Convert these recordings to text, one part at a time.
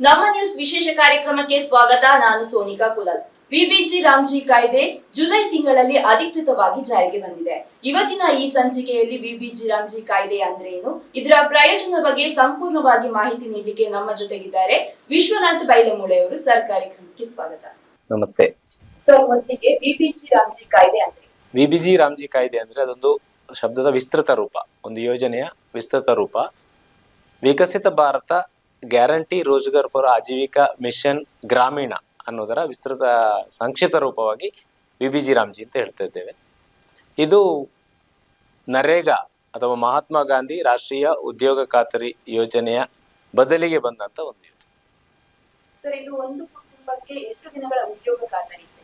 ನಮ್ಮ ನ್ಯೂಸ್ ವಿಶೇಷ ಕಾರ್ಯಕ್ರಮಕ್ಕೆ ಸ್ವಾಗತ. ನಾನು ಸೋನಿಕಾ ಕುಲಾಲ್. ವಿಬಿಜಿ ರಾಮ್ಜಿ ಕಾಯ್ದೆ ಜುಲೈ ತಿಂಗಳಲ್ಲಿ ಅಧಿಕೃತವಾಗಿ ಜಾರಿಗೆ ಬಂದಿದೆ. ಇವತ್ತಿನ ಈ ಸಂಚಿಕೆಯಲ್ಲಿ ವಿಬಿಜಿ ರಾಮ್ಜಿ ಕಾಯ್ದೆ ಅಂದ್ರೆ ಏನು, ಇದರ ಪ್ರಯೋಜನದ ಬಗ್ಗೆ ಸಂಪೂರ್ಣವಾಗಿ ಮಾಹಿತಿ ನೀಡಲಿಕ್ಕೆ ನಮ್ಮ ಜೊತೆಗಿದ್ದಾರೆ ವಿಶ್ವನಾಥ್ ಬೈಲಮೂಳೆ ಅವರು. ಸರ್, ಕಾರ್ಯಕ್ರಮಕ್ಕೆ ಸ್ವಾಗತ. ನಮಸ್ತೆ ಸರ್, ಮೊದಲಿಗೆ ವಿಬಿಜಿ ರಾಮ್ಜಿ ಕಾಯ್ದೆ ಅಂದ್ರೆ ವಿಬಿಜಿ ರಾಮ್ಜಿ ಕಾಯ್ದೆ ಅಂದ್ರೆ ಅದೊಂದು ಶಬ್ದದ ವಿಸ್ತೃತ ರೂಪ, ಒಂದು ಯೋಜನೆಯ ವಿಸ್ತೃತ ರೂಪ. Viksit Bharat guarantee Rozgar for Ajeevika mission Gramin ಅನ್ನೋದರ ವಿಸ್ತೃತ ಸಂಕ್ಷಿಪ್ತ ರೂಪವಾಗಿ ವಿಬಿಜಿ ರಾಮ್ಜಿ ಅಂತ ಹೇಳ್ತಾ ಇದ್ದೇವೆ. ಇದು ನರೇಗಾ ಅಥವಾ ಮಹಾತ್ಮ ಗಾಂಧಿ ರಾಷ್ಟ್ರೀಯ ಉದ್ಯೋಗ ಖಾತರಿ ಯೋಜನೆಯ ಬದಲಿಗೆ ಬಂದಂತ ಒಂದು ಯೋಜನೆ. ಸರ್, ಇದು ಒಂದು ಕುಟುಂಬಕ್ಕೆ ಎಷ್ಟು ದಿನಗಳ ಉದ್ಯೋಗ ಖಾತರಿ ಇದೆ?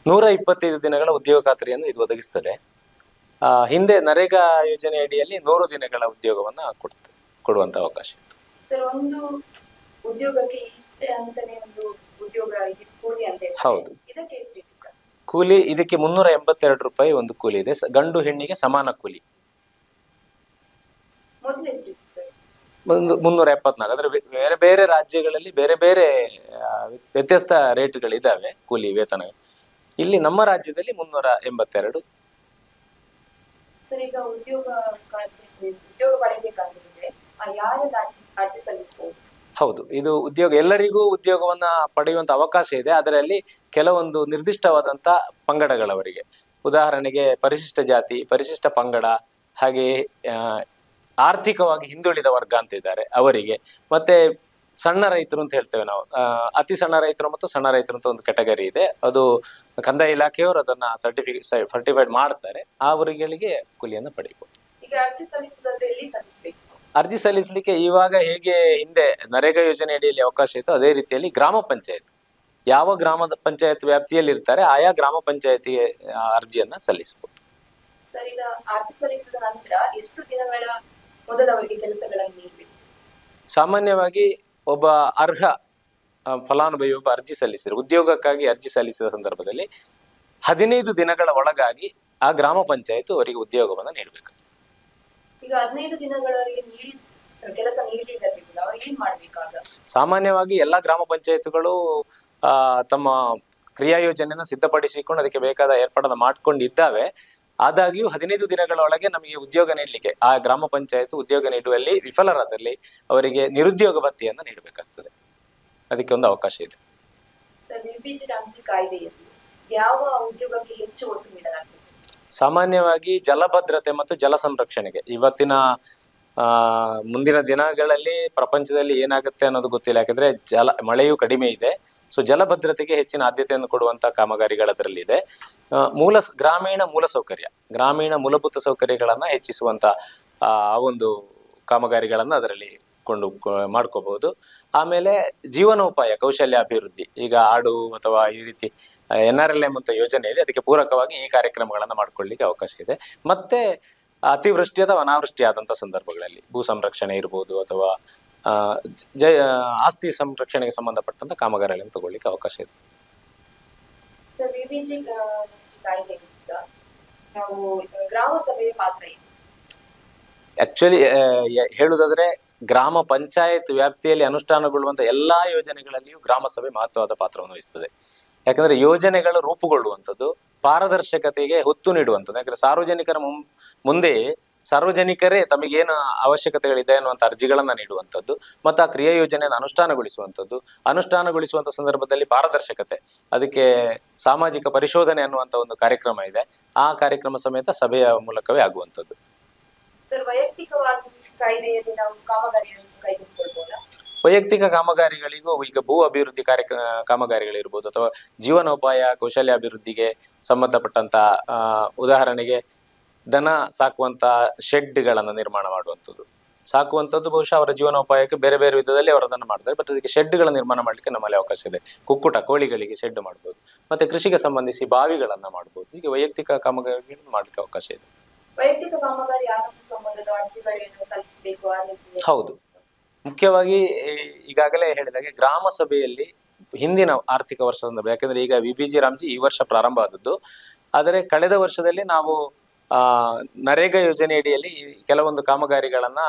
125 ದಿನಗಳ ಉದ್ಯೋಗ ಖಾತರಿಯನ್ನು ಇದು ಒದಗಿಸ್ತದೆ. ಹಿಂದೆ ನರೇಗಾ ಯೋಜನೆ ಅಡಿಯಲ್ಲಿ 100 ದಿನಗಳ ಉದ್ಯೋಗವನ್ನ ಕೊಡುವಂತ ಅವಕಾಶ ಇತ್ತು. ಸರ್, ಒಂದು ಉದ್ಯೋಗಕ್ಕೆ ಇಷ್ಟೇ ಅಂತಾನೆ ಒಂದು ಉದ್ಯೋಗ ಕೂಲಿ ಅಂತ ಹೇಳ್ತಾರೆ. ಹೌದು, ಇದಕ್ಕೆ ಎಷ್ಟು ಇತ್ತು? ಕೂಲಿ ಇದಕ್ಕೆ 382 ರೂಪಾಯಿ ಒಂದು ಕೂಲಿ ಇದೆ. ಗಂಡು ಹೆಣ್ಣಿಗೆ ಸಮಾನ ಕೂಲಿ. ಮೊದಲು ಎಷ್ಟು ಇತ್ತು ಸರ್? ಒಂದು 374. ಅಂದ್ರೆ ಬೇರೆ ಬೇರೆ ರಾಜ್ಯಗಳಲ್ಲಿ ಬೇರೆ ಬೇರೆ ವ್ಯತ್ಯಸ್ತ ರೇಟ್ಗಳಿದ್ದಾವೆ ಕೂಲಿ ವೇತನ. ಇಲ್ಲಿ ನಮ್ಮ ರಾಜ್ಯದಲ್ಲಿ 382. ಸರ್, ಈಗ ಉದ್ಯೋಗ ಪಡೆಯಬೇಕಾಗಿದ್ರೆ ಯಾರೆಲ್ಲ ಅರ್ಜಿ ಸಲ್ಲಿಸಬಹುದು? ಹೌದು, ಇದು ಉದ್ಯೋಗ ಎಲ್ಲರಿಗೂ ಉದ್ಯೋಗವನ್ನ ಪಡೆಯುವಂತ ಅವಕಾಶ ಇದೆ. ಅದರಲ್ಲಿ ಕೆಲವೊಂದು ನಿರ್ದಿಷ್ಟವಾದಂತ ಪಂಗಡಗಳವರಿಗೆ, ಉದಾಹರಣೆಗೆ ಪರಿಶಿಷ್ಟ ಜಾತಿ, ಪರಿಶಿಷ್ಟ ಪಂಗಡ, ಹಾಗೆ ಆರ್ಥಿಕವಾಗಿ ಹಿಂದುಳಿದ ವರ್ಗ ಅಂತ ಇದ್ದಾರೆ ಅವರಿಗೆ, ಮತ್ತೆ ಸಣ್ಣ ರೈತರು ಅಂತ ಹೇಳ್ತೇವೆ ನಾವು. ಅತಿ ಸಣ್ಣ ರೈತರು ಮತ್ತು ಸಣ್ಣ ರೈತರು ಅಂತ ಒಂದು ಕೆಟಗರಿ ಇದೆ. ಅದು ಕಂದಾಯ ಇಲಾಖೆಯವರು ಅದನ್ನ ಸರ್ಟಿಫೈಡ್ ಮಾಡ್ತಾರೆ. ಅವರಿಗೆ ಕೂಲಿಯನ್ನು ಪಡೆಯಬಹುದು. ಈಗ ಅರ್ಜಿ ಸಲ್ಲಿಸುವುದಾದ್ರೆ ಎಲ್ಲಿ ಸಲ್ಲಿಸಬೇಕು? ಅರ್ಜಿ ಸಲ್ಲಿಸಲಿಕ್ಕೆ ಇವಾಗ ಹೇಗೆ ಹಿಂದೆ ನರೇಗಾ ಯೋಜನೆ ಅಡಿಯಲ್ಲಿ ಅವಕಾಶ ಇತ್ತು, ಅದೇ ರೀತಿಯಲ್ಲಿ ಗ್ರಾಮ ಪಂಚಾಯತ್, ಯಾವ ಗ್ರಾಮ ಪಂಚಾಯತ್ ವ್ಯಾಪ್ತಿಯಲ್ಲಿ ಇರ್ತಾರೆ ಆಯಾ ಗ್ರಾಮ ಪಂಚಾಯತಿಗೆ ಅರ್ಜಿಯನ್ನ ಸಲ್ಲಿಸಬಹುದು. ಸರ್, ಈಗ ಅರ್ಜಿ ಸಲ್ಲಿಸಿದ ನಂತರ ಎಷ್ಟು ದಿನಗಳ ಮೊದಲು ಅವರಿಗೆ ಕೆಲಸಗಳನ್ನು ನೀಡಬೇಕು? ಸಾಮಾನ್ಯವಾಗಿ ಒಬ್ಬ ಅರ್ಹ ಫಲಾನುಭವಿ ಒಬ್ಬ ಅರ್ಜಿ ಸಲ್ಲಿಸಿದ್ರೆ, ಉದ್ಯೋಗಕ್ಕಾಗಿ ಅರ್ಜಿ ಸಲ್ಲಿಸಿದ ಸಂದರ್ಭದಲ್ಲಿ 15 ದಿನಗಳ ಒಳಗಾಗಿ ಆ ಗ್ರಾಮ ಪಂಚಾಯತ್ ಅವರಿಗೆ ಉದ್ಯೋಗವನ್ನು ನೀಡಬೇಕು. ಈಗ 15 ದಿನಗಳವರೆಗೆ ಕೆಲಸ ನೀಡಲಿಲ್ಲ, ಅವರು ಏನ್ ಮಾಡ್ಬೇಕಾಗ? ಸಾಮಾನ್ಯವಾಗಿ ಎಲ್ಲಾ ಗ್ರಾಮ ಪಂಚಾಯತ್ಗಳು ತಮ್ಮ ಕ್ರಿಯಾ ಯೋಜನೆಯನ್ನ ಸಿದ್ಧಪಡಿಸಿಕೊಂಡು ಅದಕ್ಕೆ ಬೇಕಾದ ಏರ್ಪಾಡನ್ನ ಮಾಡ್ಕೊಂಡಿದ್ದಾವೆ. ಆದಾಗ್ಯೂ 15 ದಿನಗಳ ಒಳಗೆ ನಮಗೆ ಉದ್ಯೋಗ ನೀಡಲಿಕ್ಕೆ ಆ ಗ್ರಾಮ ಪಂಚಾಯತ್ ಉದ್ಯೋಗ ನೀಡುವಲ್ಲಿ ವಿಫಲರಾದಲ್ಲಿ ಅವರಿಗೆ ನಿರುದ್ಯೋಗ ಭತ್ಯೆಯನ್ನು ನೀಡಬೇಕಾಗ್ತದೆ. ಅದಕ್ಕೆ ಒಂದು ಅವಕಾಶ ಇದೆ. ಸರ್, ವಿಬಿಜಿ ರಾಮ್ಜಿ ಕಾಯ್ದೆಯಲ್ಲಿ ಯಾವ ಉದ್ಯೋಗಕ್ಕೆ ಹೆಚ್ಚು ಒತ್ತು ನೀಡಲಾಗಿದೆ? ಸಾಮಾನ್ಯವಾಗಿ ಜಲಭದ್ರತೆ ಮತ್ತು ಜಲ ಸಂರಕ್ಷಣೆಗೆ. ಇವತ್ತಿನ ಮುಂದಿನ ದಿನಗಳಲ್ಲಿ ಪ್ರಪಂಚದಲ್ಲಿ ಏನಾಗುತ್ತೆ ಅನ್ನೋದು ಗೊತ್ತಿಲ್ಲ, ಯಾಕಂದ್ರೆ ಮಳೆಯೂ ಕಡಿಮೆ ಇದೆ. ಸೊ ಜಲಭದ್ರತೆಗೆ ಹೆಚ್ಚಿನ ಆದ್ಯತೆಯನ್ನು ಕೊಡುವಂತ ಕಾಮಗಾರಿಗಳದರಲ್ಲಿದೆ. ಗ್ರಾಮೀಣ ಮೂಲಸೌಕರ್ಯ, ಗ್ರಾಮೀಣ ಮೂಲಭೂತ ಸೌಕರ್ಯಗಳನ್ನ ಹೆಚ್ಚಿಸುವಂತ ಒಂದು ಕಾಮಗಾರಿಗಳನ್ನ ಅದರಲ್ಲಿ ಮಾಡ್ಕೋಬಹುದು. ಆಮೇಲೆ ಜೀವನೋಪಾಯ ಕೌಶಲ್ಯಾಭಿವೃದ್ಧಿ, ಈಗ ಆಡು ಅಥವಾ ಈ ರೀತಿ NRLM ಅಂತ ಯೋಜನೆ ಇದೆ, ಅದಕ್ಕೆ ಪೂರಕವಾಗಿ ಈ ಕಾರ್ಯಕ್ರಮಗಳನ್ನ ಮಾಡ್ಕೊಳ್ಳಿಕ್ಕೆ ಅವಕಾಶ ಇದೆ. ಮತ್ತೆ ಅತಿವೃಷ್ಟಿ ಅಥವಾ ಅನಾವೃಷ್ಟಿ ಆದಂತ ಸಂದರ್ಭಗಳಲ್ಲಿ ಭೂ ಸಂರಕ್ಷಣೆ ಇರ್ಬೋದು ಅಥವಾ ಆಸ್ತಿ ಸಂರಕ್ಷಣೆಗೆ ಸಂಬಂಧಪಟ್ಟಂತ ಕಾಮಗಾರಿಗಳನ್ನು ತಗೊಳ್ಳಿಕ್ಕೆ ಅವಕಾಶ ಇದೆ. ಆಕ್ಚುಲಿ ಹೇಳುವುದಾದ್ರೆ ಗ್ರಾಮ ಪಂಚಾಯತ್ ವ್ಯಾಪ್ತಿಯಲ್ಲಿ ಅನುಷ್ಠಾನಗೊಳ್ಳುವಂತ ಎಲ್ಲಾ ಯೋಜನೆಗಳಲ್ಲಿಯೂ ಗ್ರಾಮ ಸಭೆ ಮಹತ್ವದ ಪಾತ್ರವನ್ನು ವಹಿಸ್ತದೆ. ಯಾಕಂದ್ರೆ ಯೋಜನೆಗಳು ರೂಪುಗೊಳ್ಳುವಂಥದ್ದು ಪಾರದರ್ಶಕತೆಗೆ ಹೊತ್ತು ನೀಡುವಂಥದ್ದು. ಯಾಕಂದ್ರೆ ಸಾರ್ವಜನಿಕರ ಮುಂದೆ ಸಾರ್ವಜನಿಕರೇ ತಮಗೇನು ಅವಶ್ಯಕತೆಗಳಿದೆ ಅನ್ನುವಂಥ ಅರ್ಜಿಗಳನ್ನ ನೀಡುವಂಥದ್ದು ಮತ್ತು ಆ ಕ್ರಿಯಾ ಯೋಜನೆಯನ್ನು ಅನುಷ್ಠಾನಗೊಳಿಸುವಂತ ಸಂದರ್ಭದಲ್ಲಿ ಪಾರದರ್ಶಕತೆ, ಅದಕ್ಕೆ ಸಾಮಾಜಿಕ ಪರಿಶೋಧನೆ ಅನ್ನುವಂಥ ಒಂದು ಕಾರ್ಯಕ್ರಮ ಇದೆ. ಆ ಕಾರ್ಯಕ್ರಮ ಸಮೇತ ಸಭೆಯ ಮೂಲಕವೇ ಆಗುವಂಥದ್ದು. ವೈಯಕ್ತಿಕ ಕಾಮಗಾರಿಗಳಿಗೂ ಈಗ ಭೂ ಅಭಿವೃದ್ಧಿ ಕಾಮಗಾರಿಗಳಿರ್ಬೋದು ಅಥವಾ ಜೀವನೋಪಾಯ ಕೌಶಲ್ಯಾಭಿವೃದ್ಧಿಗೆ ಸಂಬಂಧಪಟ್ಟಂತ ಉದಾಹರಣೆಗೆ ದನ ಸಾಕುವಂತ ಶೆಡ್ಗಳನ್ನ ನಿರ್ಮಾಣ ಸಾಕುವಂಥದ್ದು ಬಹುಶಃ ಅವರ ಜೀವನೋಪಾಯಕ್ಕೆ ಬೇರೆ ಬೇರೆ ವಿಧದಲ್ಲಿ ಅವರು ಅದನ್ನು ಮಾಡ್ತಾರೆ. ಬಟ್ ಅದಕ್ಕೆ ಶೆಡ್ಗಳ ನಿರ್ಮಾಣ ಮಾಡ್ಲಿಕ್ಕೆ ನಮ್ಮಲ್ಲಿ ಅವಕಾಶ ಇದೆ. ಕೋಳಿಗಳಿಗೆ ಶೆಡ್ ಮಾಡ್ಬೋದು, ಮತ್ತೆ ಕೃಷಿಗೆ ಸಂಬಂಧಿಸಿ ಬಾವಿಗಳನ್ನ ಮಾಡ್ಬೋದು. ಹೀಗೆ ವೈಯಕ್ತಿಕ ಕಾಮಗಾರಿಗಳನ್ನು ಮಾಡ್ಲಿಕ್ಕೆ ಅವಕಾಶ ಇದೆ. ವೈಯಕ್ತಿಕ ಕಾಮಗಾರಿ ಸಂಬಂಧದ ಅರ್ಜಿಗಳನ್ನು ಸಲ್ಲಿಸಬೇಕು. ಹೌದು, ಮುಖ್ಯವಾಗಿ ಈಗಾಗಲೇ ಹೇಳಿದಾಗೆ ಗ್ರಾಮ ಸಭೆಯಲ್ಲಿ ಹಿಂದಿನ ಆರ್ಥಿಕ ವರ್ಷದ ಸಂದರ್ಭ, ಯಾಕಂದ್ರೆ ಈಗ ವಿಬಿಜಿ ರಾಮ್ಜಿ ಈ ವರ್ಷ ಪ್ರಾರಂಭ ಆದದ್ದು, ಆದರೆ ಕಳೆದ ವರ್ಷದಲ್ಲಿ ನಾವು ನರೇಗಾ ಯೋಜನೆ ಅಡಿಯಲ್ಲಿ ಕೆಲವೊಂದು ಕಾಮಗಾರಿಗಳನ್ನ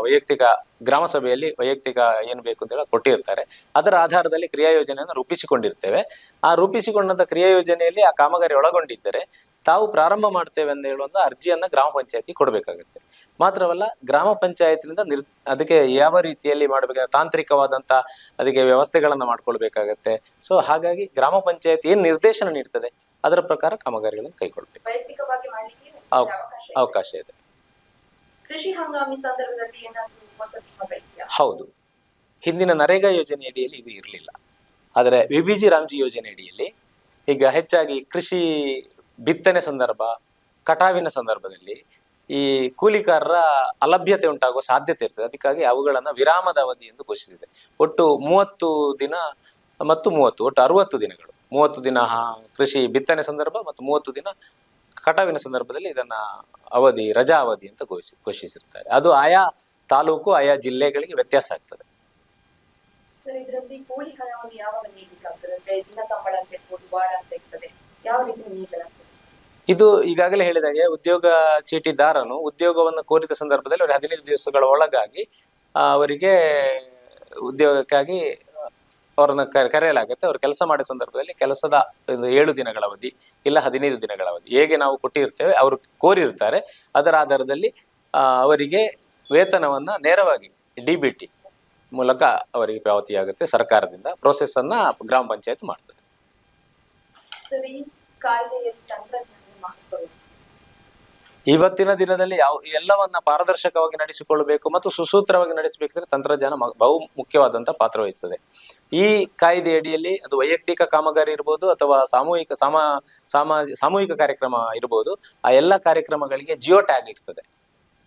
ವೈಯಕ್ತಿಕ ಗ್ರಾಮ ಸಭೆಯಲ್ಲಿ ವೈಯಕ್ತಿಕ ಏನು ಬೇಕು ಅಂತ ಹೇಳಿ ಕೊಟ್ಟಿರ್ತಾರೆ. ಅದರ ಆಧಾರದಲ್ಲಿ ಕ್ರಿಯಾ ಯೋಜನೆಯನ್ನು ರೂಪಿಸಿಕೊಂಡಿರ್ತೇವೆ. ಆ ರೂಪಿಸಿಕೊಂಡಂತ ಕ್ರಿಯಾ ಯೋಜನೆಯಲ್ಲಿ ಆ ಕಾಮಗಾರಿ ಒಳಗೊಂಡಿದ್ದರೆ ತಾವು ಪ್ರಾರಂಭ ಮಾಡ್ತೇವೆ ಅಂತ ಹೇಳುವಂತ ಅರ್ಜಿಯನ್ನ ಗ್ರಾಮ ಪಂಚಾಯತಿ ಕೊಡಬೇಕಾಗುತ್ತೆ. ಮಾತ್ರವಲ್ಲ, ಗ್ರಾಮ ಪಂಚಾಯತ್ನಿಂದ ಅದಕ್ಕೆ ಯಾವ ರೀತಿಯಲ್ಲಿ ಮಾಡಬೇಕಾಗ ತಾಂತ್ರಿಕವಾದಂತ ಅದಕ್ಕೆ ವ್ಯವಸ್ಥೆಗಳನ್ನ ಮಾಡ್ಕೊಳ್ಬೇಕಾಗತ್ತೆ. ಸೊ ಹಾಗಾಗಿ ಗ್ರಾಮ ಪಂಚಾಯತ್ ಏನ್ ನಿರ್ದೇಶನ ನೀಡ್ತದೆ ಅದರ ಪ್ರಕಾರ ಕಾಮಗಾರಿಗಳನ್ನು ಕೈಗೊಳ್ಬೇಕು. ವೈಯಕ್ತಿಕವಾಗಿ ಮಾಡ್ಲಿಕ್ಕೆ ಅವಕಾಶ ಇದೆ. ಕೃಷಿ ಹಂಗಾಮಿ ಸಂದರ್ಭದಲ್ಲಿ ಏನಾದರೂ ಹೊಸ ಕ್ರಮಗಳಿದೆಯಾ? ಹೌದು, ಹಿಂದಿನ ನರೇಗಾ ಯೋಜನೆ ಅಡಿಯಲ್ಲಿ ಇದು ಇರಲಿಲ್ಲ. ಆದರೆ ವಿಬಿಜಿ ರಾಮ್ಜಿ ಯೋಜನೆ ಅಡಿಯಲ್ಲಿ ಈಗ ಹೆಚ್ಚಾಗಿ ಕೃಷಿ ಬಿತ್ತನೆ ಸಂದರ್ಭ, ಕಟಾವಿನ ಸಂದರ್ಭದಲ್ಲಿ ಈ ಕೂಲಿಕಾರರ ಅಲಭ್ಯತೆ ಉಂಟಾಗುವ ಸಾಧ್ಯತೆ ಇರ್ತದೆ. ಅದಕ್ಕಾಗಿ ಅವುಗಳನ್ನ ವಿರಾಮದ ಅವಧಿ ಎಂದು ಘೋಷಿಸಿದೆ. ಒಟ್ಟು 30 ದಿನ ಮತ್ತು 30 ಒಟ್ಟು 60 ದಿನಗಳು. 30 ದಿನ ಕೃಷಿ ಬಿತ್ತನೆ ಸಂದರ್ಭ ಮತ್ತು 30 ದಿನ ಕಟಾವಿನ ಸಂದರ್ಭದಲ್ಲಿ ಇದನ್ನ ಅವಧಿ, ರಜಾ ಅವಧಿ ಅಂತ ಘೋಷಿಸಿರ್ತಾರೆ. ಅದು ಆಯಾ ತಾಲೂಕು, ಆಯಾ ಜಿಲ್ಲೆಗಳಿಗೆ ವ್ಯತ್ಯಾಸ ಆಗ್ತದೆ. ಸರ್, ಇದರಲ್ಲಿ ಕೂಲಿ ಹಣವನ್ನು ಯಾವಾಗ ನೀಡಲಿಕ್ಕಾಗ್ತದೆ? ಅಂದ್ರೆ ದಿನ ಸಂಬಳ ಅಂತ ಇರ್ಬೋದು, ವಾರ ಅಂತ ಇರ್ತದೆ, ಯಾವ ರೀತಿ ನೀಡಲಾಗ್ತದೆ? ಇದು ಈಗಾಗಲೇ ಹೇಳಿದಾಗೆ ಉದ್ಯೋಗ ಚೀಟಿದಾರನು ಉದ್ಯೋಗವನ್ನು ಕೋರಿದ ಸಂದರ್ಭದಲ್ಲಿ ಅವರು 15 ದಿವಸಗಳ ಒಳಗಾಗಿ ಅವರಿಗೆ ಉದ್ಯೋಗಕ್ಕಾಗಿ ಅವರನ್ನ ಕರೆಯಲಾಗುತ್ತೆ. ಅವರು ಕೆಲಸ ಮಾಡೋ ಸಂದರ್ಭದಲ್ಲಿ ಕೆಲಸದ 7 ದಿನಗಳ ಅವಧಿ ಇಲ್ಲ 15 ದಿನಗಳ ಅವಧಿ ಹೇಗೆ ನಾವು ಕೊಟ್ಟಿರ್ತೇವೆ, ಅವರು ಕೋರಿರ್ತಾರೆ. ಅದರ ಆಧಾರದಲ್ಲಿ ಅವರಿಗೆ ವೇತನವನ್ನ ನೇರವಾಗಿ DBT ಮೂಲಕ ಅವರಿಗೆ ಪಾವತಿಯಾಗುತ್ತೆ. ಸರ್ಕಾರದಿಂದ ಪ್ರೋಸೆಸ್ ಅನ್ನ ಗ್ರಾಮ ಪಂಚಾಯತ್ ಮಾಡ್ತದೆ. ಸರಿ, ಕಾಯ್ದೆಯಲ್ಲಿ ತಂತ್ರಜ್ಞಾನದ ಮಹತ್ವ ಇವತ್ತಿನ ದಿನದಲ್ಲಿ ಎಲ್ಲವನ್ನ ಪಾರದರ್ಶಕವಾಗಿ ನಡೆಸಿಕೊಳ್ಳಬೇಕು ಮತ್ತು ಸುಸೂತ್ರವಾಗಿ ನಡೆಸಬೇಕಿದ್ರೆ ತಂತ್ರಜ್ಞಾನ ಬಹು ಮುಖ್ಯವಾದಂತ ಪಾತ್ರ ವಹಿಸ್ತದೆ. ಈ ಕಾಯ್ದೆ ಅಡಿಯಲ್ಲಿ ಅದು ವೈಯಕ್ತಿಕ ಕಾಮಗಾರಿ ಇರ್ಬೋದು ಅಥವಾ ಸಾಮೂಹಿಕ ಕಾರ್ಯಕ್ರಮ ಇರ್ಬೋದು, ಆ ಎಲ್ಲ ಕಾರ್ಯಕ್ರಮಗಳಿಗೆ ಜಿಯೋ ಟ್ಯಾಗ್ ಇರ್ತದೆ.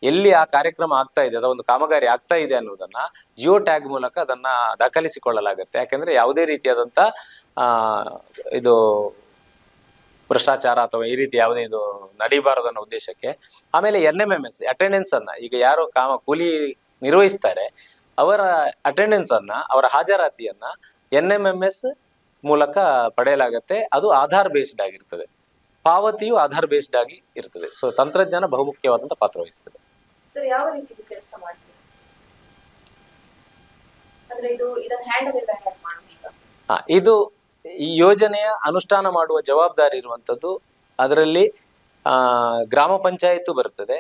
ಎಲ್ಲಿ ಆ ಕಾರ್ಯಕ್ರಮ ಆಗ್ತಾ ಇದೆ ಅಥವಾ ಒಂದು ಕಾಮಗಾರಿ ಆಗ್ತಾ ಇದೆ ಅನ್ನೋದನ್ನ ಜಿಯೋ ಟ್ಯಾಗ್ ಮೂಲಕ ಅದನ್ನ ದಾಖಲಿಸಿಕೊಳ್ಳಲಾಗುತ್ತೆ. ಯಾಕೆಂದ್ರೆ ಯಾವುದೇ ರೀತಿಯಾದಂತ ಇದು ಭ್ರಷ್ಟಾಚಾರ ಅಥವಾ ಈ ರೀತಿ ಯಾವುದೇ ಇದು ನಡೀಬಾರದು ಅನ್ನೋ ಉದ್ದೇಶಕ್ಕೆ. ಆಮೇಲೆ NMMS ಅಟೆಂಡೆನ್ಸ್ ಅನ್ನ, ಈಗ ಯಾರು ಕೂಲಿ ನಿರ್ವಹಿಸ್ತಾರೆ ಅವರ ಅಟೆಂಡೆನ್ಸ್ ಅನ್ನ, ಅವರ ಹಾಜರಾತಿಯನ್ನ NMMS ಮೂಲಕ ಪಡೆಯಲಾಗತ್ತೆ. ಅದು ಆಧಾರ್ ಬೇಸ್ಡ್ ಆಗಿರ್ತದೆ, ಪಾವತಿಯು ಆಧಾರ್ ಬೇಸ್ಡ್ ಆಗಿ ಇರ್ತದೆ. ಸೊ ತಂತ್ರಜ್ಞಾನ ಬಹುಮುಖ್ಯವಾದಂತ ಪಾತ್ರ ವಹಿಸ್ತದೆ. ಸರ್, ಯಾವ ರೀತಿ ಕೆಲಸ ಮಾಡ್ತೀವಿ? ಅಂದ್ರೆ ಇದನ್ನ ಹ್ಯಾಂಡಲ್ ಎಲ್ಲ ಹೇಗೆ ಮಾಡಬೇಕು? ಇದು ಈ ಯೋಜನೆಯ ಅನುಷ್ಠಾನ ಮಾಡುವ ಜವಾಬ್ದಾರಿ ಇರುವಂತದ್ದು ಅದರಲ್ಲಿ ಗ್ರಾಮ ಪಂಚಾಯತ್ ಬರ್ತದೆ,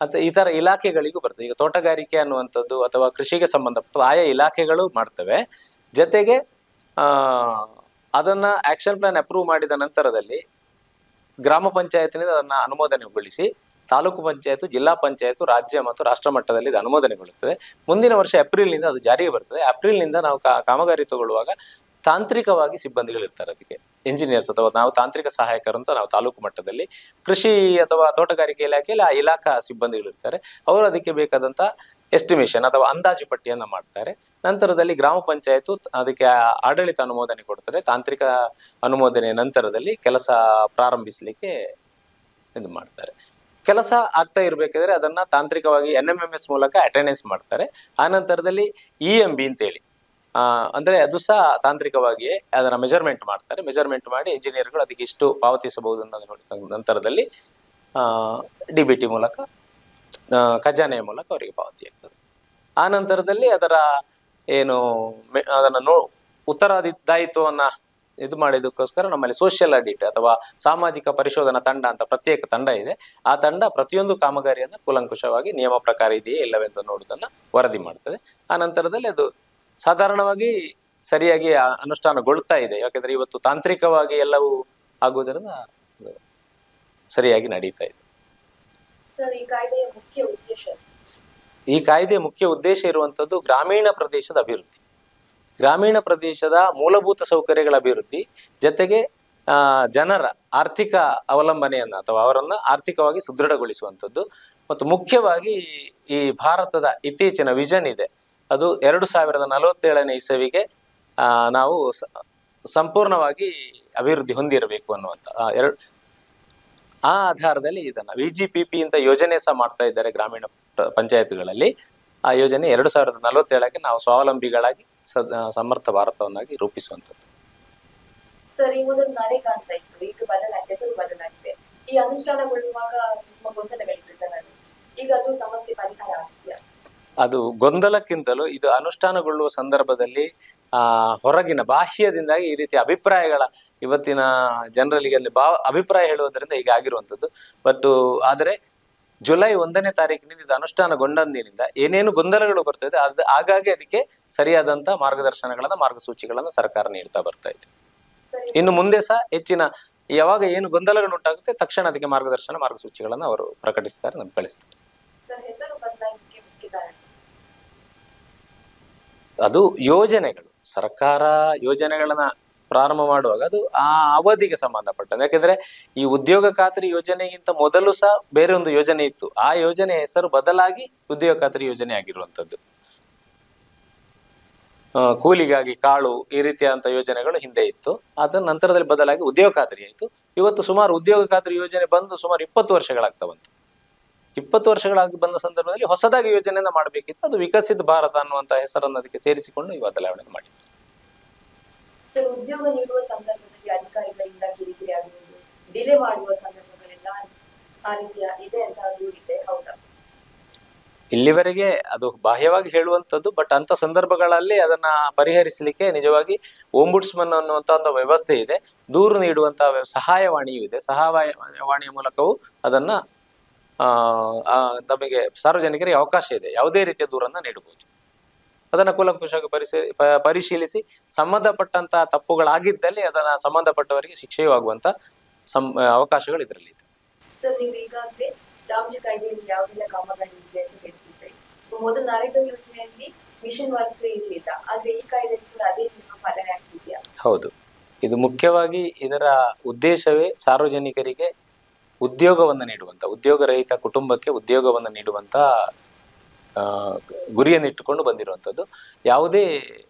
ಅಥವಾ ಇತರ ಇಲಾಖೆಗಳಿಗೂ ಬರ್ತದೆ. ಈಗ ತೋಟಗಾರಿಕೆ ಅನ್ನುವಂಥದ್ದು ಅಥವಾ ಕೃಷಿಗೆ ಸಂಬಂಧಪಟ್ಟ ಆಯಾ ಇಲಾಖೆಗಳು ಮಾಡ್ತವೆ. ಜೊತೆಗೆ ಅದನ್ನ ಆಕ್ಷನ್ ಪ್ಲಾನ್ ಅಪ್ರೂವ್ ಮಾಡಿದ ನಂತರದಲ್ಲಿ ಗ್ರಾಮ ಪಂಚಾಯತ್ನಿಂದ ಅದನ್ನ ಅನುಮೋದನೆಗೊಳಿಸಿ ತಾಲೂಕು ಪಂಚಾಯತ್, ಜಿಲ್ಲಾ ಪಂಚಾಯತ್, ರಾಜ್ಯ ಮತ್ತು ರಾಷ್ಟ್ರ ಮಟ್ಟದಲ್ಲಿ ಇದು ಅನುಮೋದನೆಗೊಳ್ಳುತ್ತದೆ. ಮುಂದಿನ ವರ್ಷ ಏಪ್ರಿಲ್ನಿಂದ ಅದು ಜಾರಿಗೆ ಬರ್ತದೆ. ಏಪ್ರಿಲ್ನಿಂದ ನಾವು ಕಾಮಗಾರಿ ತಗೊಳ್ಳುವಾಗ ತಾಂತ್ರಿಕವಾಗಿ ಸಿಬ್ಬಂದಿಗಳು ಇರ್ತಾರೆ. ಅದಕ್ಕೆ ಇಂಜಿನಿಯರ್ಸ್ ಅಥವಾ ನಾವು ತಾಂತ್ರಿಕ ಸಹಾಯಕರು ಅಂತ ನಾವು ತಾಲೂಕು ಮಟ್ಟದಲ್ಲಿ, ಕೃಷಿ ಅಥವಾ ತೋಟಗಾರಿಕೆ ಇಲಾಖೆಯಲ್ಲಿ ಆ ಇಲಾಖಾ ಸಿಬ್ಬಂದಿಗಳು ಇರ್ತಾರೆ. ಅವರು ಅದಕ್ಕೆ ಬೇಕಾದಂತ ಎಸ್ಟಿಮೇಷನ್ ಅಥವಾ ಅಂದಾಜು ಪಟ್ಟಿಯನ್ನ ಮಾಡ್ತಾರೆ. ನಂತರದಲ್ಲಿ ಗ್ರಾಮ ಪಂಚಾಯತ್ ಅದಕ್ಕೆ ಆಡಳಿತ ಅನುಮೋದನೆ ಕೊಡ್ತಾರೆ. ತಾಂತ್ರಿಕ ಅನುಮೋದನೆ ನಂತರದಲ್ಲಿ ಕೆಲಸ ಪ್ರಾರಂಭಿಸಲಿಕ್ಕೆ ಇದು ಮಾಡ್ತಾರೆ. ಕೆಲಸ ಆಗ್ತಾ ಇರ್ಬೇಕಾದ್ರೆ ಅದನ್ನ ತಾಂತ್ರಿಕವಾಗಿ NMMS ಮೂಲಕ ಅಟೆಂಡೆನ್ಸ್ ಮಾಡ್ತಾರೆ. ಆ ನಂತರದಲ್ಲಿ EMB ಅಂತೇಳಿ ಅಂದ್ರೆ ಅದು ಸಹ ತಾಂತ್ರಿಕವಾಗಿಯೇ ಅದನ್ನ ಮೆಜರ್ಮೆಂಟ್ ಮಾಡ್ತಾರೆ. ಮೆಜರ್ಮೆಂಟ್ ಮಾಡಿ ಇಂಜಿನಿಯರ್ಗಳು ಅದಕ್ಕೆ ಇಷ್ಟು ಪಾವತಿಸಬಹುದು ಅನ್ನೋದು ನೋಡಿದ ನಂತರದಲ್ಲಿ DBT ಮೂಲಕ, ಖಜಾನೆಯ ಮೂಲಕ ಅವರಿಗೆ ಪಾವತಿ ಆಗ್ತದೆ. ಆ ನಂತರದಲ್ಲಿ ಅದರ ಏನು ಅದನ್ನ ಉತ್ತರದಾಯಿತ್ವವನ್ನ ಇದು ಮಾಡಿದಕ್ಕೋಸ್ಕರ ನಮ್ಮಲ್ಲಿ ಸೋಷಿಯಲ್ ಆಡಿಟ್ ಅಥವಾ ಸಾಮಾಜಿಕ ಪರಿಶೋಧನಾ ತಂಡ ಅಂತ ಪ್ರತ್ಯೇಕ ತಂಡ ಇದೆ. ಆ ತಂಡ ಪ್ರತಿಯೊಂದು ಕಾಮಗಾರಿಯನ್ನ ಕೂಲಂಕುಷವಾಗಿ ನಿಯಮ ಪ್ರಕಾರ ಇದೆಯೇ ಇಲ್ಲವೆಂದು ನೋಡುವುದನ್ನ ವರದಿ ಮಾಡ್ತದೆ. ಆ ನಂತರದಲ್ಲಿ ಅದು ಸಾಧಾರಣವಾಗಿ ಸರಿಯಾಗಿ ಅನುಷ್ಠಾನಗೊಳ್ತಾ ಇದೆ. ಯಾಕಂದ್ರೆ ಇವತ್ತು ತಾಂತ್ರಿಕವಾಗಿ ಎಲ್ಲವೂ ಆಗುವುದರಿಂದ ಸರಿಯಾಗಿ ನಡೀತಾ ಇದೆ. ಈ ಕಾಯ್ದೆಯ ಮುಖ್ಯ ಉದ್ದೇಶ ಇರುವಂತದ್ದು ಗ್ರಾಮೀಣ ಪ್ರದೇಶದ ಅಭಿವೃದ್ಧಿ, ಗ್ರಾಮೀಣ ಪ್ರದೇಶದ ಮೂಲಭೂತ ಸೌಕರ್ಯಗಳ ಅಭಿವೃದ್ಧಿ, ಜೊತೆಗೆ ಜನರ ಆರ್ಥಿಕ ಅವಲಂಬನೆಯನ್ನ ಅಥವಾ ಅವರನ್ನ ಆರ್ಥಿಕವಾಗಿ ಸುದೃಢಗೊಳಿಸುವಂಥದ್ದು. ಮತ್ತು ಮುಖ್ಯವಾಗಿ ಈ ಭಾರತದ ಇತ್ತೀಚಿನ ವಿಷನ್ ಇದೆ, ಅದು 2047ನೇ ಇಸವಿಗೆ ನಾವು ಸಂಪೂರ್ಣವಾಗಿ ಅಭಿವೃದ್ಧಿ ಹೊಂದಿರಬೇಕು ಅನ್ನುವಂಥ ಆ ಆಧಾರದಲ್ಲಿ ಇದನ್ನ VGPP ಅಂತ ಯೋಜನೆ ಸಹ ಮಾಡ್ತಾ ಇದ್ದಾರೆ ಗ್ರಾಮೀಣ ಪಂಚಾಯತ್ಗಳಲ್ಲಿ. ಆ ಯೋಜನೆ 2047ಕ್ಕೆ ನಾವು ಸ್ವಾವಲಂಬಿಗಳಾಗಿ ಸಮರ್ಥ ಭಾರತವನ್ನಾಗಿ ರೂಪಿಸುವಂಥದ್ದು. ಸರ್, ಈ ಮೊದಲು ನರೇಗಾ ಅಂತ ಇತ್ತು, ಈಗ ಹೆಸರು ಬದಲಾಗಿದೆ. ಈ ಅನುಷ್ಠಾನಗೊಳ್ಳುವಾಗ ತುಂಬಾ ಗೊಂದಲಗಳಿತ್ತು ಜನರು. ಈಗ ಅದು ಸಮಸ್ಯೆ ಪರಿಹಾರ ಆಗಿದೆಯಾ? ಅದು ಗೊಂದಲಕ್ಕಿಂತಲೂ ಇದು ಅನುಷ್ಠಾನಗೊಳ್ಳುವ ಸಂದರ್ಭದಲ್ಲಿ ಹೊರಗಿನ ಬಾಹ್ಯದಿಂದಾಗಿ ಈ ರೀತಿ ಅಭಿಪ್ರಾಯಗಳ ಇವತ್ತಿನ ಜನರಲ್ಲಿಗೆ ಅಭಿಪ್ರಾಯ ಹೇಳುವುದರಿಂದ ಈಗ ಆಗಿರುವಂತದ್ದು. ಬಟ್ ಆದರೆ ಜುಲೈ 1ನೇ ತಾರೀಕಿನಿಂದ ಇದು ಅನುಷ್ಠಾನಗೊಂಡಂದಿನಿಂದ ಏನೇನು ಗೊಂದಲಗಳು ಬರ್ತದೆ ಹಾಗಾಗಿ ಅದಕ್ಕೆ ಸರಿಯಾದಂತ ಮಾರ್ಗಸೂಚಿಗಳನ್ನ ಸರ್ಕಾರ ನೀಡ್ತಾ ಬರ್ತಾ ಇದೆ. ಇನ್ನು ಮುಂದೆ ಸಹ ಹೆಚ್ಚಿನ ಯಾವಾಗ ಏನು ಗೊಂದಲಗಳು ಉಂಟಾಗುತ್ತೆ ತಕ್ಷಣ ಅದಕ್ಕೆ ಮಾರ್ಗಸೂಚಿಗಳನ್ನ ಅವರು ಪ್ರಕಟಿಸ್ತಾರೆ, ನಮ್ಗೆ ಕಳಿಸ್ತಾರೆ. ಅದು ಯೋಜನೆಗಳು, ಸರ್ಕಾರ ಯೋಜನೆಗಳನ್ನ ಪ್ರಾರಂಭ ಮಾಡುವಾಗ ಅದು ಆ ಅವಧಿಗೆ ಸಂಬಂಧಪಟ್ಟದ್ದು. ಯಾಕೆಂದ್ರೆ ಈ ಉದ್ಯೋಗ ಖಾತ್ರಿ ಯೋಜನೆಗಿಂತ ಮೊದಲು ಸಹ ಬೇರೆ ಒಂದು ಯೋಜನೆ ಇತ್ತು. ಆ ಯೋಜನೆ ಹೆಸರು ಬದಲಾಗಿ ಉದ್ಯೋಗ ಖಾತ್ರಿ ಯೋಜನೆ ಆಗಿರುವಂತದ್ದು. ಕೂಲಿಗಾಗಿ ಕಾಳು ಈ ರೀತಿಯಾದಂತ ಯೋಜನೆಗಳು ಹಿಂದೆ ಇತ್ತು. ಅದರ ನಂತರದಲ್ಲಿ ಬದಲಾಗಿ ಉದ್ಯೋಗ ಖಾತ್ರಿ ಆಯಿತು. ಇವತ್ತು ಸುಮಾರು ಉದ್ಯೋಗ ಖಾತ್ರಿ ಯೋಜನೆ ಬಂದು ಸುಮಾರು 20 ವರ್ಷಗಳಾಗ್ತಾ ಬಂತು. 20 ವರ್ಷಗಳಾಗಿ ಬಂದ ಸಂದರ್ಭದಲ್ಲಿ ಹೊಸದಾಗಿ ಯೋಜನೆಯನ್ನ ಮಾಡಬೇಕಿತ್ತು. ಅದು ವಿಕಸಿತ ಭಾರತ ಅನ್ನುವಂತ ಹೆಸರನ್ನು ಅದಕ್ಕೆ ಸೇರಿಸಿಕೊಂಡು ಈ ಬದಲಾವಣೆ ಮಾಡಿ. ಸರ್, ಉದ್ಯೋಗ ನೀಡುವ ಸಂದರ್ಭದಲ್ಲಿ ಅಧಿಕಾರಿಗಳಿಂದ ಕಿರಿಕಿರಿ ಆಗುವುದು, ಡಿಲೇ ಮಾಡುವ ಸಂದರ್ಭಗಳೆಲ್ಲ ಆ ರೀತಿಯ ಇದೆ ಅಂತ ದೂರಿದೆ, ಹೌದಾ? ಇಲ್ಲಿವರೆಗೆ ಅದು ಬಾಹ್ಯವಾಗಿ ಹೇಳುವಂತದ್ದು. ಬಟ್ ಅಂತ ಸಂದರ್ಭಗಳಲ್ಲಿ ಅದನ್ನ ಪರಿಹರಿಸಲಿಕ್ಕೆ ನಿಜವಾಗಿ ಓಂಬುಡ್ಸ್ಮನ್ ಅನ್ನುವಂತ ಒಂದು ವ್ಯವಸ್ಥೆ ಇದೆ. ದೂರು ನೀಡುವಂತ ಸಹಾಯವಾಣಿಯೂ ಇದೆ. ಸಹಾಯವಾಣಿಯ ಮೂಲಕವೂ ಅದನ್ನ ನಮಗೆ ಸಾರ್ವಜನಿಕರಿಗೆ ಅವಕಾಶ ಇದೆ. ಯಾವುದೇ ರೀತಿಯ ದೂರನ್ನ ನೀಡಬಹುದು. ಅದನ್ನ ಕೂಲಂಕುಷವಾಗಿ ಪರಿಶೀಲಿಸಿ ಸಂಬಂಧಪಟ್ಟಂತ ತಪ್ಪುಗಳಾಗಿದ್ದಲ್ಲಿ ಅದನ್ನ ಸಂಬಂಧಪಟ್ಟವರಿಗೆ ಶಿಕ್ಷೆಯೂ ಆಗುವಂತ ಅವಕಾಶಗಳು ಇದರಲ್ಲಿ ಇದೆ. ಸರ್, ನೀವು ಈಗಾಗಲೇ ರಾಮ್ಜಿ ಕಾಯ್ದೆಯಲ್ಲಿ ಯಾವುದೆಲ್ಲ ಕಾಮಗಾರಿ ಇದೆ ಅಂತ ತಿಳಿಸಿದ್ರಿ. ಮೊದಲು ನರೇಗಾ ಯೋಜನೆಯಲ್ಲಿ ಮಿಷನ್ ವರ್ಕ್ ಇರಲಿಲ್ಲ, ಆದ್ರೆ ಈ ಕಾಯ್ದೆಯಲ್ಲಿ ಕೂಡ ಅದೇ ಪಾಲನೆ ಆಗ್ತಿದೆಯಾ? ಹೌದು. ಇದು ಮುಖ್ಯವಾಗಿ ಇದರ ಉದ್ದೇಶವೇ ಸಾರ್ವಜನಿಕರಿಗೆ ಉದ್ಯೋಗವನ್ನು ನೀಡುವಂತ, ಉದ್ಯೋಗ ರಹಿತ ಕುಟುಂಬಕ್ಕೆ ಉದ್ಯೋಗವನ್ನು ನೀಡುವಂತ ಗುರಿಯನ್ನಿಟ್ಟುಕೊಂಡು ಬಂದಿರುವಂತದ್ದು. ಯಾವುದೇ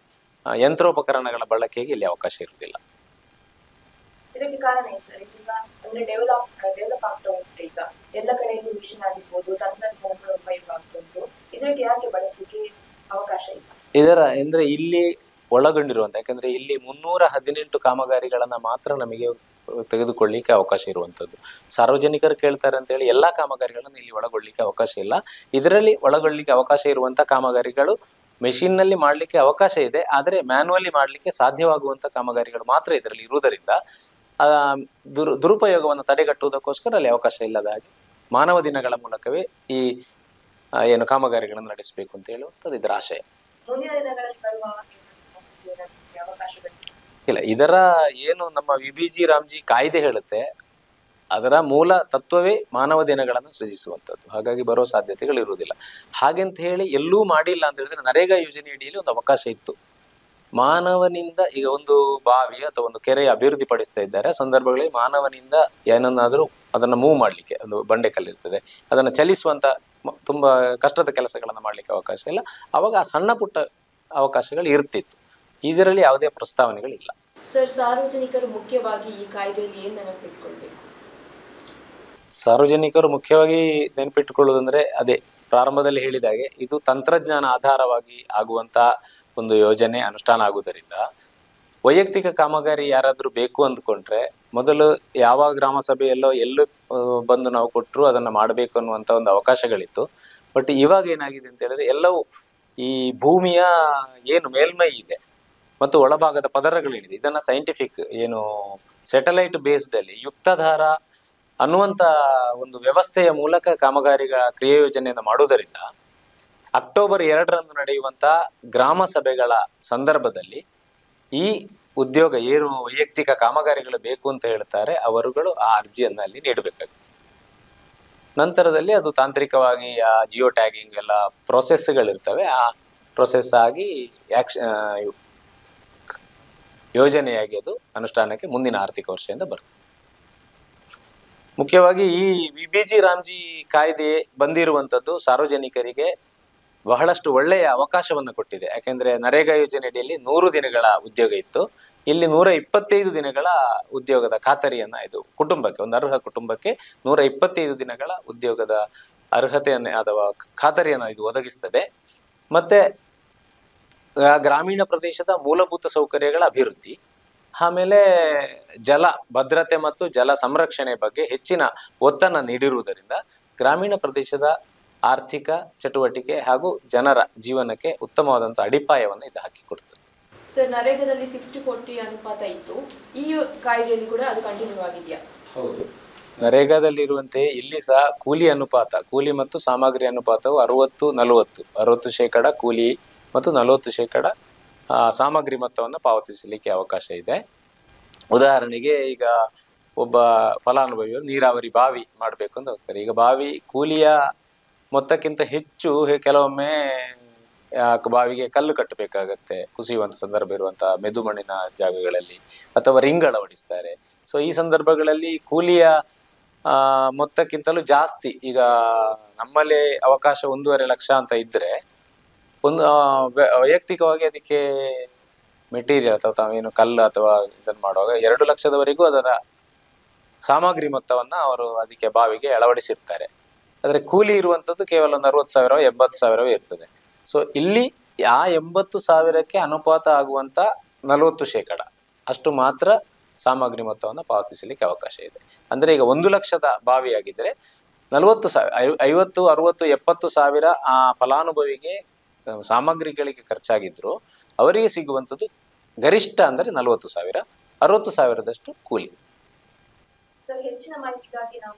ಯಂತ್ರೋಪಕರಣಗಳ ಬಳಕೆಗೆ ಇಲ್ಲಿ ಅವಕಾಶ ಇರುವುದಿಲ್ಲ. ಇದಕ್ಕೆ ಕಾರಣ ಏನು ಸರ್? ಈಗ ಅಂದ್ರೆ ಡೆವಲಪ್ ಆಗ್ತಾ ಉಂಟು. ಈಗ ಎಲ್ಲ ಕಡೆಯಲ್ಲೂ ಮಿಷನ್ ಆಗಿರ್ಬೋದು, ತಂತ್ರಜ್ಞಾನಗಳ ಉಪಯೋಗ ಆಗ್ತುಂಟು. ಇದಕ್ಕೆ ಯಾಕೆ ಬಳಸಲಿಕ್ಕೆ ಅವಕಾಶ ಇಲ್ಲ? ಇದರ ಅಂದ್ರೆ ಇಲ್ಲಿ ಒಳಗೊಂಡಿರುವಂತ, ಯಾಕಂದ್ರೆ ಇಲ್ಲಿ 318 ಕಾಮಗಾರಿಗಳನ್ನ ಮಾತ್ರ ನಮಗೆ ತೆಗೆದುಕೊಳ್ಳಿಕ್ಕೆ ಅವಕಾಶ ಇರುವಂತದ್ದು. ಸಾರ್ವಜನಿಕರು ಕೇಳ್ತಾರೆ ಅಂತ ಹೇಳಿ ಎಲ್ಲಾ ಕಾಮಗಾರಿಗಳನ್ನು ಇಲ್ಲಿ ಒಳಗೊಳ್ಳಿಕ್ಕೆ ಅವಕಾಶ ಇಲ್ಲ. ಇದರಲ್ಲಿ ಒಳಗೊಳ್ಳಿಕ್ಕೆ ಅವಕಾಶ ಇರುವಂತ ಕಾಮಗಾರಿಗಳು ಮೆಷಿನ್ ನಲ್ಲಿ ಮಾಡ್ಲಿಕ್ಕೆ ಅವಕಾಶ ಇದೆ, ಆದ್ರೆ ಮ್ಯಾನುವಲಿ ಮಾಡ್ಲಿಕ್ಕೆ ಸಾಧ್ಯವಾಗುವಂತ ಕಾಮಗಾರಿಗಳು ಮಾತ್ರ ಇದರಲ್ಲಿ ಇರುವುದರಿಂದ ದುರುಪಯೋಗವನ್ನು ತಡೆಗಟ್ಟುವುದಕ್ಕೋಸ್ಕರ ಅಲ್ಲಿ ಅವಕಾಶ ಇಲ್ಲದ ಹಾಗೆ ಮಾನವ ದಿನಗಳ ಮೂಲಕವೇ ಈ ಏನು ಕಾಮಗಾರಿಗಳನ್ನು ನಡೆಸಬೇಕು ಅಂತ ಹೇಳುವಂಥದ್ದು ಇದರ ಆಶಯ. ಇಲ್ಲ, ಇದರ ಏನು ನಮ್ಮ ವಿಬಿಜಿ ರಾಮ್ಜಿ ಕಾಯ್ದೆ ಹೇಳುತ್ತೆ ಅದರ ಮೂಲ ತತ್ವವೇ ಮಾನವ ದಿನಗಳನ್ನು ಸೃಜಿಸುವಂಥದ್ದು. ಹಾಗಾಗಿ ಬರೋ ಸಾಧ್ಯತೆಗಳು ಇರುವುದಿಲ್ಲ. ಹಾಗೆಂತ ಹೇಳಿ ಎಲ್ಲೂ ಮಾಡಿಲ್ಲ ಅಂತ ಹೇಳಿದ್ರೆ ನರೇಗಾ ಯೋಜನೆ ಅಡಿಯಲ್ಲಿ ಒಂದು ಅವಕಾಶ ಇತ್ತು. ಮಾನವನಿಂದ ಈಗ ಒಂದು ಬಾವಿ ಅಥವಾ ಒಂದು ಕೆರೆ ಅಭಿವೃದ್ಧಿ ಪಡಿಸ್ತಾ ಇದ್ದಾರೆ ಸಂದರ್ಭಗಳಲ್ಲಿ ಮಾನವನಿಂದ ಏನನ್ನಾದ್ರೂ ಅದನ್ನ ಮೂವ್ ಮಾಡ್ಲಿಕ್ಕೆ, ಒಂದು ಬಂಡೆ ಕಲ್ಲಿರ್ತದೆ, ಅದನ್ನ ಚಲಿಸುವಂತ ತುಂಬಾ ಕಷ್ಟದ ಕೆಲಸಗಳನ್ನ ಮಾಡ್ಲಿಕ್ಕೆ ಅವಕಾಶ ಇಲ್ಲ. ಅವಾಗ ಆ ಸಣ್ಣ ಪುಟ್ಟ ಅವಕಾಶಗಳು ಇರ್ತಿತ್ತು. ಇದರಲ್ಲಿ ಯಾವುದೇ ಪ್ರಸ್ತಾವನೆಗಳಿಲ್ಲ. ಸರ್, ಸಾರ್ವಜನಿಕರು ಮುಖ್ಯವಾಗಿ ಈ ಕಾಯ್ದೆಯಲ್ಲಿ ಏನು ನೆನಪಿಟ್ಕೊಳ್ಬೇಕು? ಸಾರ್ವಜನಿಕರು ಮುಖ್ಯವಾಗಿ ನೆನಪಿಟ್ಟುಕೊಳ್ಳುವುದಂದ್ರೆ ಅದೇ ಪ್ರಾರಂಭದಲ್ಲಿ ಹೇಳಿದ ಹಾಗೆ ಇದು ತಂತ್ರಜ್ಞಾನ ಆಧಾರವಾಗಿ ಆಗುವಂತ ಒಂದು ಯೋಜನೆ ಅನುಷ್ಠಾನ ಆಗುವುದರಿಂದ ವೈಯಕ್ತಿಕ ಕಾಮಗಾರಿ ಯಾರಾದ್ರೂ ಬೇಕು ಅಂದ್ಕೊಂಡ್ರೆ ಮೊದಲು ಯಾವ ಗ್ರಾಮ ಸಭೆಯಲ್ಲೋ ಎಲ್ಲೂ ಬಂದು ನಾವು ಕೊಟ್ಟರು ಅದನ್ನ ಮಾಡಬೇಕು ಅನ್ನುವಂತ ಒಂದು ಅವಕಾಶಗಳಿತ್ತು. ಬಟ್ ಇವಾಗ ಏನಾಗಿದೆ ಅಂತ ಹೇಳಿದ್ರೆ ಎಲ್ಲವೂ ಈ ಭೂಮಿಯ ಏನು ಮೇಲ್ಮೈ ಇದೆ ಮತ್ತು ಒಳಭಾಗದ ಪದರಗಳೇನಿದೆ ಇದನ್ನ ಸೈಂಟಿಫಿಕ್ ಏನು ಸ್ಯಾಟಲೈಟ್ ಬೇಸ್ಡ್ ಅಲ್ಲಿ ಯುಕ್ತಧಾರ ಅನ್ನುವಂತ ಒಂದು ವ್ಯವಸ್ಥೆಯ ಮೂಲಕ ಕಾಮಗಾರಿಗಳ ಕ್ರಿಯಾ ಯೋಜನೆಯನ್ನು ಮಾಡುವುದರಿಂದ ಅಕ್ಟೋಬರ್ 2ರಂದು ನಡೆಯುವಂತ ಗ್ರಾಮ ಸಭೆಗಳ ಸಂದರ್ಭದಲ್ಲಿ ಈ ಉದ್ಯೋಗ ಏನು ವೈಯಕ್ತಿಕ ಕಾಮಗಾರಿಗಳು ಬೇಕು ಅಂತ ಹೇಳ್ತಾರೆ ಅವರುಗಳು ಆ ಅರ್ಜಿಯನ್ನ ಅಲ್ಲಿ ನೀಡಬೇಕಾಗುತ್ತೆ. ನಂತರದಲ್ಲಿ ಅದು ತಾಂತ್ರಿಕವಾಗಿ ಆ ಜಿಯೋ ಟ್ಯಾಗಿಂಗ್ ಎಲ್ಲ ಪ್ರೊಸೆಸ್ಗಳಿರ್ತವೆ. ಆ ಪ್ರೊಸೆಸ್ ಆಗಿ ಯೋಜನೆಯಾಗಿ ಅದು ಅನುಷ್ಠಾನಕ್ಕೆ ಮುಂದಿನ ಆರ್ಥಿಕ ವರ್ಷದಿಂದ ಬರ್ತದೆ. ಮುಖ್ಯವಾಗಿ ಈ ವಿಬಿಜಿ ರಾಮ್ಜಿ ಕಾಯ್ದೆ ಬಂದಿರುವಂತದ್ದು ಸಾರ್ವಜನಿಕರಿಗೆ ಬಹಳಷ್ಟು ಒಳ್ಳೆಯ ಅವಕಾಶವನ್ನು ಕೊಟ್ಟಿದೆ. ಯಾಕೆಂದ್ರೆ ನರೇಗಾ ಯೋಜನೆ ಅಡಿಯಲ್ಲಿ 100 ದಿನಗಳ ಉದ್ಯೋಗ ಇತ್ತು. ಇಲ್ಲಿ 125 ದಿನಗಳ ಉದ್ಯೋಗದ ಖಾತರಿಯನ್ನ ಇದು ಕುಟುಂಬಕ್ಕೆ, ಒಂದು ಅರ್ಹ ಕುಟುಂಬಕ್ಕೆ 125 ದಿನಗಳ ಉದ್ಯೋಗದ ಅರ್ಹತೆಯನ್ನ ಅಥವಾ ಖಾತರಿಯನ್ನ ಇದು ಒದಗಿಸ್ತದೆ. ಮತ್ತೆ ಗ್ರಾಮೀಣ ಪ್ರದೇಶದ ಮೂಲಭೂತ ಸೌಕರ್ಯಗಳ ಅಭಿವೃದ್ಧಿ ಆಮೇಲೆ ಜಲ ಭದ್ರತೆ ಮತ್ತು ಜಲ ಸಂರಕ್ಷಣೆ ಬಗ್ಗೆ ಹೆಚ್ಚಿನ ಒತ್ತನ್ನು ನೀಡಿರುವುದರಿಂದ ಗ್ರಾಮೀಣ ಪ್ರದೇಶದ ಆರ್ಥಿಕ ಚಟುವಟಿಕೆ ಹಾಗೂ ಜನರ ಜೀವನಕ್ಕೆ ಉತ್ತಮವಾದಂಥ ಅಡಿಪಾಯವನ್ನು ಇದು ಹಾಕಿಕೊಡ್ತದೆ. ಸರ್, ನರೇಗಾದಲ್ಲಿ 60-40 ಅನುಪಾತ ಇತ್ತು, ಈ ಕಾಯ್ದೆಯಲ್ಲಿ ಕೂಡ ಅದು ಕಂಟಿನ್ಯೂ ಆಗಿದೆಯಾ? ಹೌದು, ನರೇಗಾದಲ್ಲಿರುವಂತೆ ಇಲ್ಲಿ ಸಹ ಕೂಲಿ ಅನುಪಾತ, ಕೂಲಿ ಮತ್ತು ಸಾಮಗ್ರಿ ಅನುಪಾತವು 60-40, 60% ಕೂಲಿ ಮತ್ತು 40% ಸಾಮಗ್ರಿ ಮೊತ್ತವನ್ನು ಪಾವತಿಸಲಿಕ್ಕೆ ಅವಕಾಶ ಇದೆ. ಉದಾಹರಣೆಗೆ ಈಗ ಒಬ್ಬ ಫಲಾನುಭವಿಯು ನೀರಾವರಿ ಬಾವಿ ಮಾಡಬೇಕು ಅಂತ ಹೋಗ್ತಾರೆ. ಈಗ ಬಾವಿ ಕೂಲಿಯ ಮೊತ್ತಕ್ಕಿಂತ ಹೆಚ್ಚು ಕೆಲವೊಮ್ಮೆ ಬಾವಿಗೆ ಕಲ್ಲು ಕಟ್ಟಬೇಕಾಗತ್ತೆ, ಕುಸಿಯುವಂಥ ಸಂದರ್ಭ ಇರುವಂತಹ ಮೆದು ಮಣ್ಣಿನ ಜಾಗಗಳಲ್ಲಿ, ಅಥವಾ ರಿಂಗ್ ಅಳವಡಿಸ್ತಾರೆ. ಸೊ ಈ ಸಂದರ್ಭಗಳಲ್ಲಿ ಕೂಲಿಯ ಮೊತ್ತಕ್ಕಿಂತಲೂ ಜಾಸ್ತಿ, ಈಗ ನಮ್ಮಲ್ಲಿ ಅವಕಾಶ 1.5 ಲಕ್ಷ ಅಂತ ಇದ್ರೆ ವೈಯಕ್ತಿಕವಾಗಿ ಅದಕ್ಕೆ ಮೆಟೀರಿಯಲ್ ಅಥವಾ ತಾವೇನು ಕಲ್ಲು ಅಥವಾ ಇದನ್ನು ಮಾಡುವಾಗ 2 ಲಕ್ಷದವರೆಗೂ ಅದರ ಸಾಮಗ್ರಿ ಮೊತ್ತವನ್ನ ಅವರು ಅದಕ್ಕೆ ಬಾವಿಗೆ ಅಳವಡಿಸಿರ್ತಾರೆ. ಆದರೆ ಕೂಲಿ ಇರುವಂಥದ್ದು ಕೇವಲ 60,000 70,000 ಇರ್ತದೆ. ಸೊ ಇಲ್ಲಿ ಆ 80,000ಕ್ಕೆ ಅನುಪಾತ ಆಗುವಂತ 40% ಅಷ್ಟು ಮಾತ್ರ ಸಾಮಗ್ರಿ ಮೊತ್ತವನ್ನು ಪಾವತಿಸಲಿಕ್ಕೆ ಅವಕಾಶ ಇದೆ. ಅಂದ್ರೆ ಈಗ 1 ಲಕ್ಷದ ಬಾವಿ ಆಗಿದ್ರೆ 40,000, 50, 60, 70,000 ಆ ಫಲಾನುಭವಿಗೆ ಸಾಮಗ್ರಿಗಳಿಗೆ ಖರ್ಚಾಗಿದ್ರು ಅವರಿಗೆ ಸಿಗುವಂಥದ್ದು ಗರಿಷ್ಠ ಅಂದ್ರೆ 40,000, 60,000ದಷ್ಟು ಕೂಲಿ. ಸರ್, ಹೆಚ್ಚಿನ ಮಾಹಿತಿಗಾಗಿ ನಾವು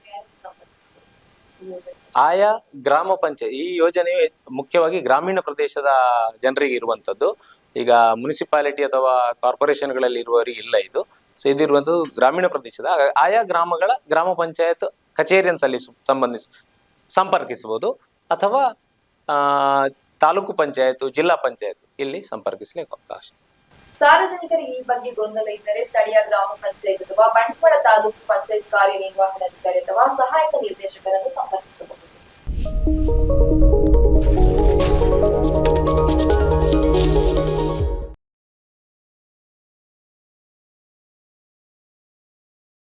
ಆಯಾ ಗ್ರಾಮ ಪಂಚಾಯತ್, ಈ ಯೋಜನೆಯು ಮುಖ್ಯವಾಗಿ ಗ್ರಾಮೀಣ ಪ್ರದೇಶದ ಜನರಿಗೆ ಇರುವಂತದ್ದು. ಈಗ ಮುನ್ಸಿಪಾಲಿಟಿ ಅಥವಾ ಕಾರ್ಪೊರೇಷನ್ಗಳಲ್ಲಿ ಇರುವವರಿಗೆ ಇಲ್ಲ ಇದು. ಸೊ ಇದಿರುವಂಥದ್ದು ಗ್ರಾಮೀಣ ಪ್ರದೇಶದ ಆಯಾ ಗ್ರಾಮಗಳ ಗ್ರಾಮ ಪಂಚಾಯತ್ ಕಚೇರಿಯನ್ನು ಸಂಪರ್ಕಿಸಬಹುದು, ಅಥವಾ ತಾಲೂಕು ಪಂಚಾಯತ್, ಜಿಲ್ಲಾ ಪಂಚಾಯತ್ ಇಲ್ಲಿ ಸಂಪರ್ಕಿಸಲಿಕ್ಕೆ ಅವಕಾಶ. ಸಾರ್ವಜನಿಕರಿಗೆ ಈ ಬಗ್ಗೆ ಗೊಂದಲ ಇದ್ದರೆ ಸ್ಥಳೀಯ ಗ್ರಾಮ ಪಂಚಾಯತ್ ಅಥವಾ ಬಂಟ್ವಾಳ ತಾಲೂಕು ಪಂಚಾಯತ್ ಕಾರ್ಯನಿರ್ವಹಣಾಧಿಕಾರಿ ಅಥವಾ ಸಹಾಯಕ ನಿರ್ದೇಶಕರನ್ನು ಸಂಪರ್ಕಿಸಬಹುದು.